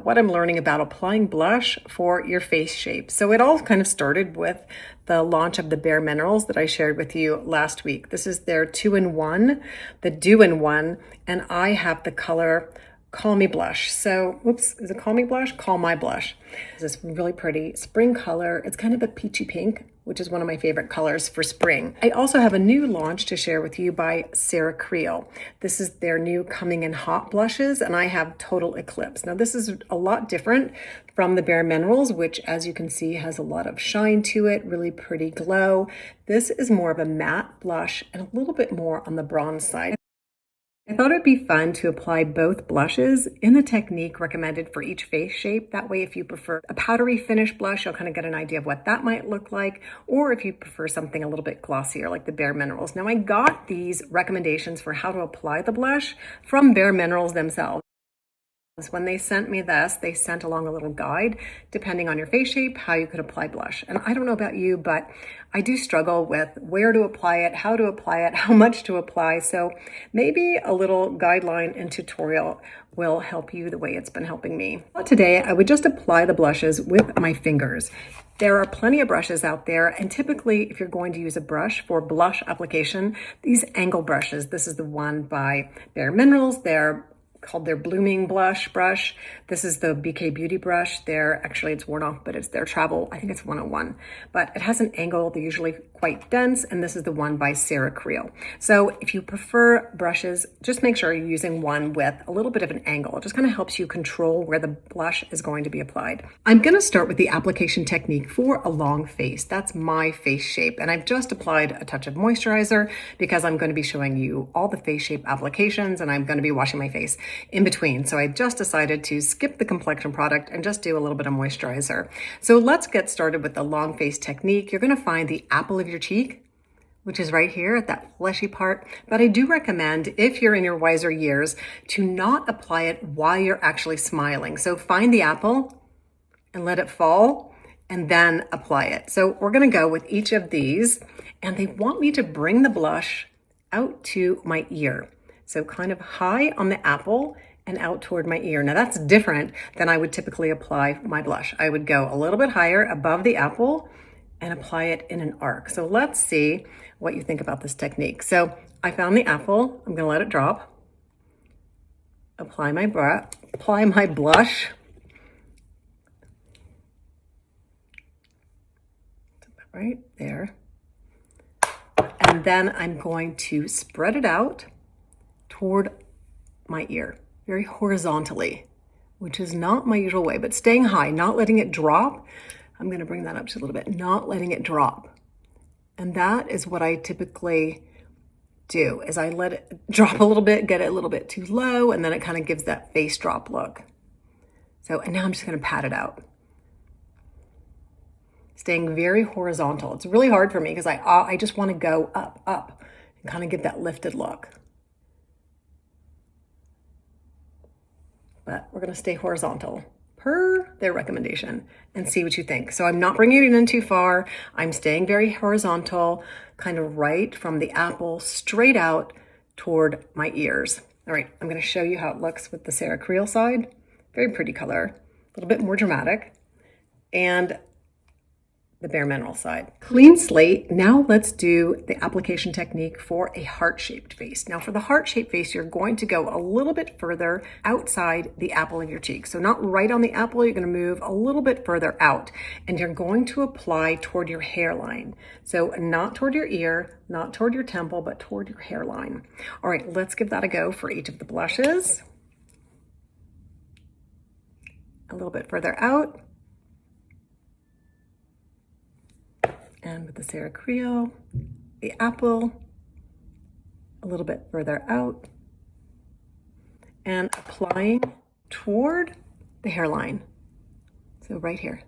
what I'm learning about applying blush for your face shape. So it all kind of started with the launch of the Bareminerals that I shared with you last week. This is their 2-in-1, the Dew in One, and I have the color Call Me Blush. So, whoops, is it Call Me Blush? Call My Blush. This really pretty spring color. It's kind of a peachy pink, which is one of my favorite colors for spring. I also have a new launch to share with you by Creal. This is their new Coming in Hot blushes, and I have Total Eclipse. Now, this is a lot different from the Bareminerals, which, as you can see, has a lot of shine to it, really pretty glow. This is more of a matte blush and a little bit more on the bronze side. I thought it'd be fun to apply both blushes in the technique recommended for each face shape. That way, if you prefer a powdery finish blush, you'll kind of get an idea of what that might look like, or if you prefer something a little bit glossier like the Bareminerals. Now, I got these recommendations for how to apply the blush from Bareminerals themselves. When they sent me this, they sent along a little guide, depending on your face shape, how you could apply blush. And I don't know about you, but I do struggle with where to apply it, how to apply it, how much to apply. So maybe a little guideline and tutorial will help you the way it's been helping me. Today, I would just apply the blushes with my fingers. There are plenty of brushes out there, and typically if you're going to use a brush for blush application, these angle brushes, this is the one by Bareminerals, they're called their Blooming Blush brush. This is the BK Beauty brush. Actually it's worn off, but it's their travel. I think it's 101, but it has an angle. They're usually quite dense, and this is the one by Creal. So if you prefer brushes, just make sure you're using one with a little bit of an angle. It just kind of helps you control where the blush is going to be applied. I'm going to start with the application technique for a long face. That's my face shape, and I've just applied a touch of moisturizer because I'm going to be showing you all the face shape applications, and I'm going to be washing my face in between. So I just decided to skip the complexion product and just do a little bit of moisturizer. So let's get started with the long face technique. You're going to find the apple of your cheek, which is right here at that fleshy part. But I do recommend, if you're in your wiser years, to not apply it while you're actually smiling. So find the apple and let it fall and then apply it. So we're going to go with each of these, and they want me to bring the blush out to my ear. So kind of high on the apple and out toward my ear. Now that's different than I would typically apply my blush. I would go a little bit higher above the apple and apply it in an arc. So let's see what you think about this technique. So I found the apple. I'm gonna let it drop. Apply my blush. Right there. And then I'm going to spread it out toward my ear, very horizontally, which is not my usual way, but staying high, not letting it drop. I'm going to bring that up just a little bit, not letting it drop. And that is what I typically do, is I let it drop a little bit, get it a little bit too low, and then it kind of gives that face drop look. So, and now I'm just going to pat it out. Staying very horizontal. It's really hard for me because I just want to go up, and kind of give that lifted look. But we're going to stay horizontal per their recommendation and see what you think. So I'm not bringing it in too far. I'm staying very horizontal, kind of right from the apple straight out toward my ears. All right, I'm going to show you how it looks with the Creal side. Very pretty color, a little bit more dramatic. And the Bareminerals side. Clean slate. Now let's do the application technique for a heart-shaped face. Now for the heart-shaped face, you're going to go a little bit further outside the apple of your cheek. So not right on the apple, you're going to move a little bit further out, and you're going to apply toward your hairline. So not toward your ear, not toward your temple, but toward your hairline. All right, let's give that a go for each of the blushes. A little bit further out. And with the Creal, the apple, a little bit further out, and applying toward the hairline. So right here.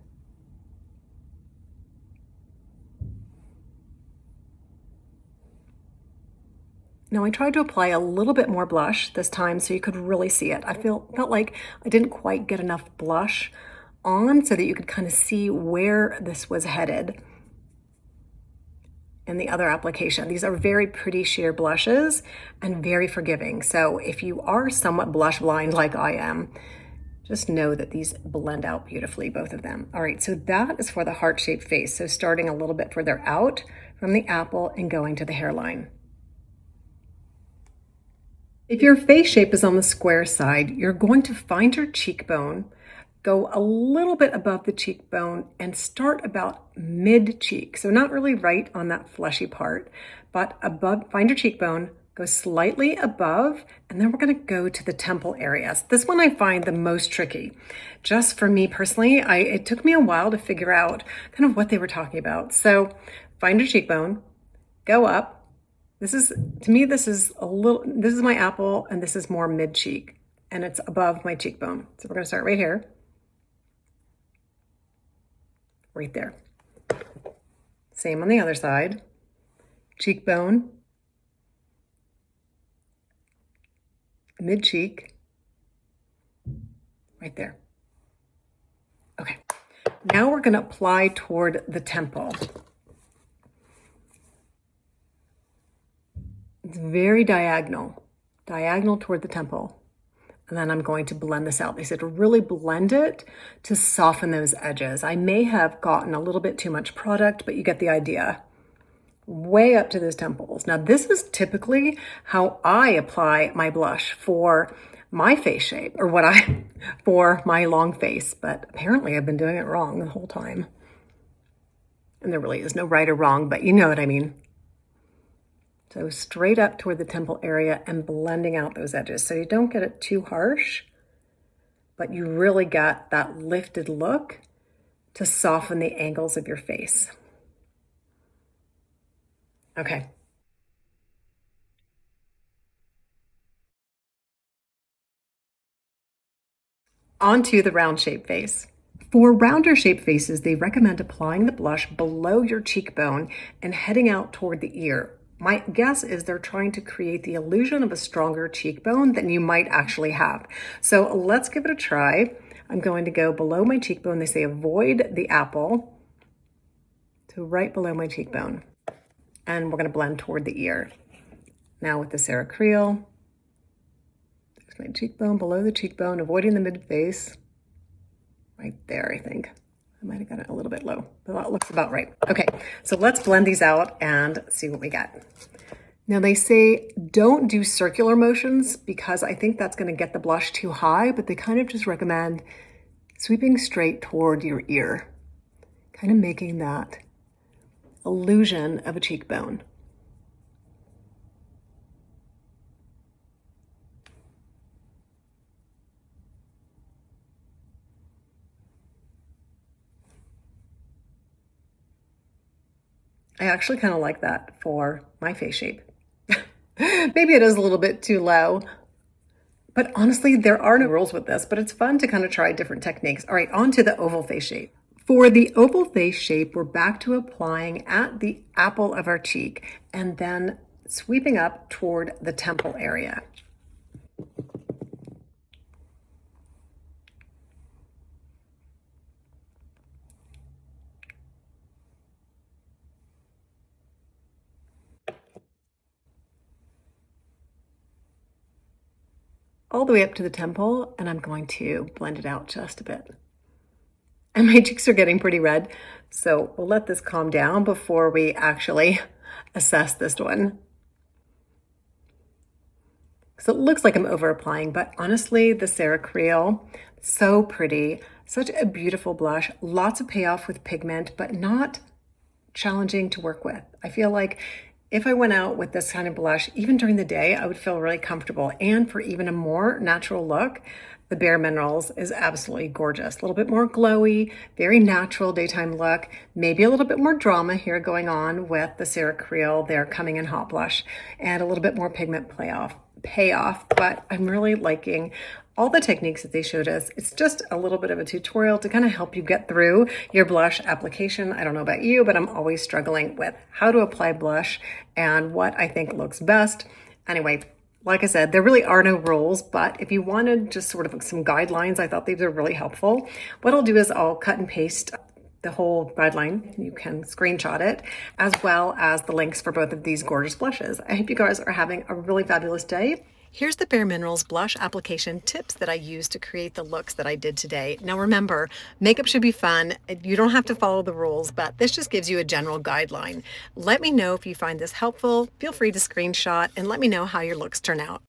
Now I tried to apply a little bit more blush this time so you could really see it. I felt like I didn't quite get enough blush on so that you could kind of see where this was headed in the other application. These are very pretty sheer blushes and very forgiving. So if you are somewhat blush blind like I am, Just know that these blend out beautifully, both of them. All right, so that is for the heart-shaped face. So starting a little bit further out from the apple and going to the hairline. If your face shape is on the square side, you're going to find your cheekbone, go a little bit above the cheekbone and start about mid-cheek. So not really right on that fleshy part, but above, find your cheekbone, go slightly above, and then we're gonna go to the temple areas. This one I find the most tricky. Just for me personally, it took me a while to figure out kind of what they were talking about. So find your cheekbone, go up. This is, to me, this is my apple, and this is more mid-cheek, and it's above my cheekbone. So we're gonna start right here. Right there. Same on the other side. Cheekbone, mid-cheek, right there. Okay, now we're gonna apply toward the temple. It's very diagonal toward the temple. And then I'm going to blend this out. They said to really blend it to soften those edges. I may have gotten a little bit too much product, but you get the idea. Way up to those temples. Now this is typically how I apply my blush for my face shape, or for my long face, but apparently I've been doing it wrong the whole time. And there really is no right or wrong, but you know what I mean. So straight up toward the temple area and blending out those edges. So you don't get it too harsh, but you really got that lifted look to soften the angles of your face. Okay. Onto the round shape face. For rounder shaped faces, they recommend applying the blush below your cheekbone and heading out toward the ear. My guess is they're trying to create the illusion of a stronger cheekbone than you might actually have. So let's give it a try. I'm going to go below my cheekbone. They say avoid the apple. So right below my cheekbone. And we're going to blend toward the ear. Now with the Sarah Creal. There's my cheekbone, below the cheekbone, avoiding the mid-face. Right there, I think. I might have got it a little bit low, but that looks about right. Okay, so let's blend these out and see what we got. Now they say don't do circular motions because I think that's gonna get the blush too high, but they kind of just recommend sweeping straight toward your ear, kind of making that illusion of a cheekbone. I actually kind of like that for my face shape. Maybe it is a little bit too low, but honestly, there are no rules with this, but it's fun to kind of try different techniques. All right, on to the oval face shape. For the oval face shape, we're back to applying at the apple of our cheek and then sweeping up toward the temple area. All the way up to the temple, and I'm going to blend it out just a bit. And my cheeks are getting pretty red, so we'll let this calm down before we actually assess this one. So it looks like I'm over applying, but honestly, the Sarah Creal, so pretty, such a beautiful blush, lots of payoff with pigment, but not challenging to work with. I feel like if I went out with this kind of blush, even during the day, I would feel really comfortable. And for even a more natural look, the Bareminerals is absolutely gorgeous. A little bit more glowy, very natural daytime look, maybe a little bit more drama here going on with the Sarah Creal, their Coming in Hot Blush, and a little bit more pigment payoff, but I'm really liking all the techniques that they showed us. It's just a little bit of a tutorial to kind of help you get through your blush application. I don't know about you, but I'm always struggling with how to apply blush and what I think looks best. Anyway, like I said, there really are no rules, but if you wanted just sort of some guidelines, I thought these are really helpful. What I'll do is I'll cut and paste the whole guideline. You can screenshot it, as well as the links for both of these gorgeous blushes. I hope you guys are having a really fabulous day. Here's the Bare Minerals blush application tips that I used to create the looks that I did today. Now remember, makeup should be fun. You don't have to follow the rules, but this just gives you a general guideline. Let me know if you find this helpful. Feel free to screenshot and let me know how your looks turn out.